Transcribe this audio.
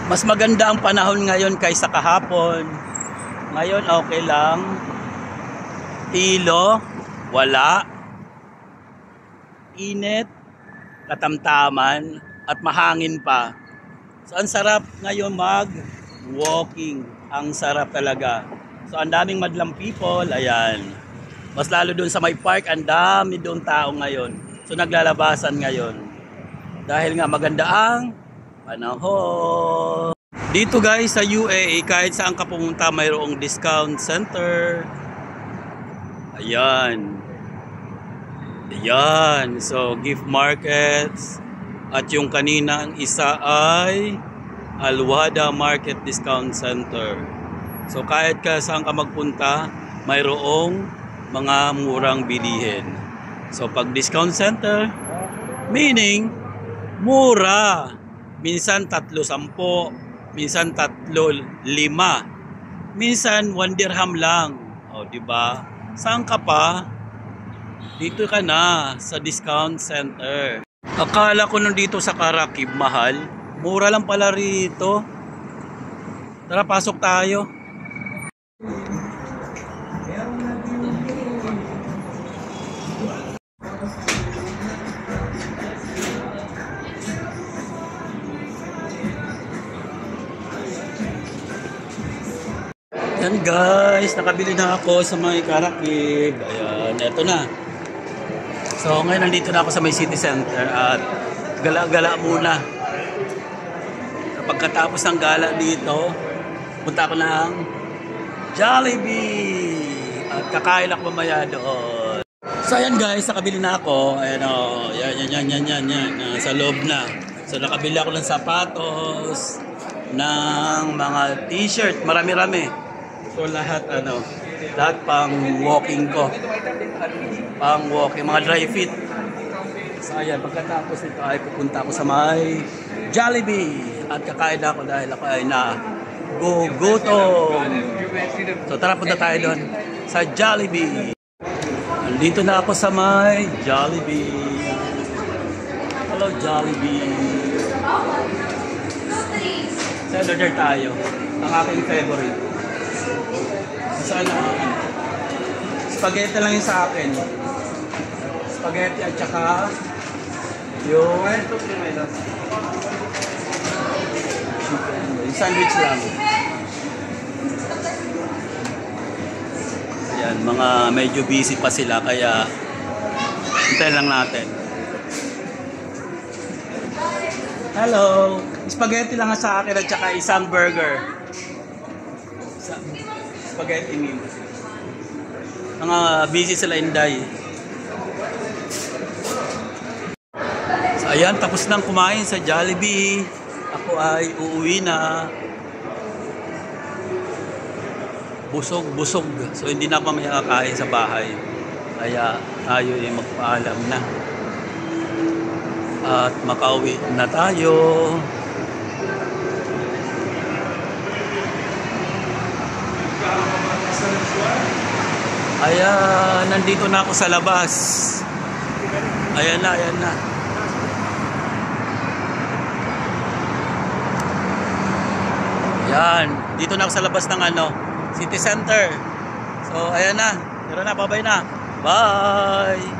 Mas maganda ang panahon ngayon kaysa kahapon. Ngayon okay lang. Ilo, wala. Init, katamtaman, at mahangin pa. So ang sarap ngayon mag-walking. Ang sarap talaga. So ang daming madlang people, ayan. Mas lalo doon sa may park, ang dami doon tao ngayon. So naglalabasan ngayon. Dahil nga maganda ang panahon. Dito guys sa UAE, kahit saan ka pumunta, mayroong discount center. Ayan. Ayan. So gift markets. At yung kanina ang isa ay Al-Wahda Market Discount Center. So kahit ka saan ka magpunta, mayroong mga murang bilihin. So pag discount center, meaning mura. Minsan 3.10, minsan 3.5, minsan 1 dirham lang. O, di ba? Saan ka pa? Dito ka na sa discount center. Akala ko nung dito sa Karakib mahal, mura lang pala rito. Tara, pasok tayo. Yan guys, nakabili na ako sa may Karakib. Ayan, eto na. So ngayon nandito na ako sa may city center at gala-gala muna. Pagkatapos ng gala dito, punta ako ng Jollibee at kakain ako mamaya doon. So ayan guys, nakabili na ako. Ayan o, yan, sa loob na. So nakabili ako ng sapatos, ng mga t-shirt, marami-rami. So lahat pang walking ko. Pang walking, mga dry fit. So ayan, pagkatapos nito ay pupunta ako sa may Jollibee at kakain ako dahil ako ay gutom. So tara, punta tayo doon sa Jollibee. Nandito na ako sa may Jollibee. Hello Jollibee. So order tayo. Ang aking favorite. Saan spaghetti lang yung sa akin. Spaghetti at saka yung sandwich lang. Ayan, mga medyo busy pa sila kaya hintayin lang natin. Hello! Spaghetti lang sa akin at saka isang burger. Spaghetti meal. Mga busy sila Inday. So ayan, tapos nang kumain sa Jollibee. Ako ay uuwi na. Busog. So hindi na pa may kakain sa bahay. Kaya tayo ay magpaalam na. At makauwi na tayo. Ayan, nandito na ako sa labas. Ayan na. Ayan, dito na ako sa labas ng city center. So, ayan na. Tara na, bye-bye na. Bye!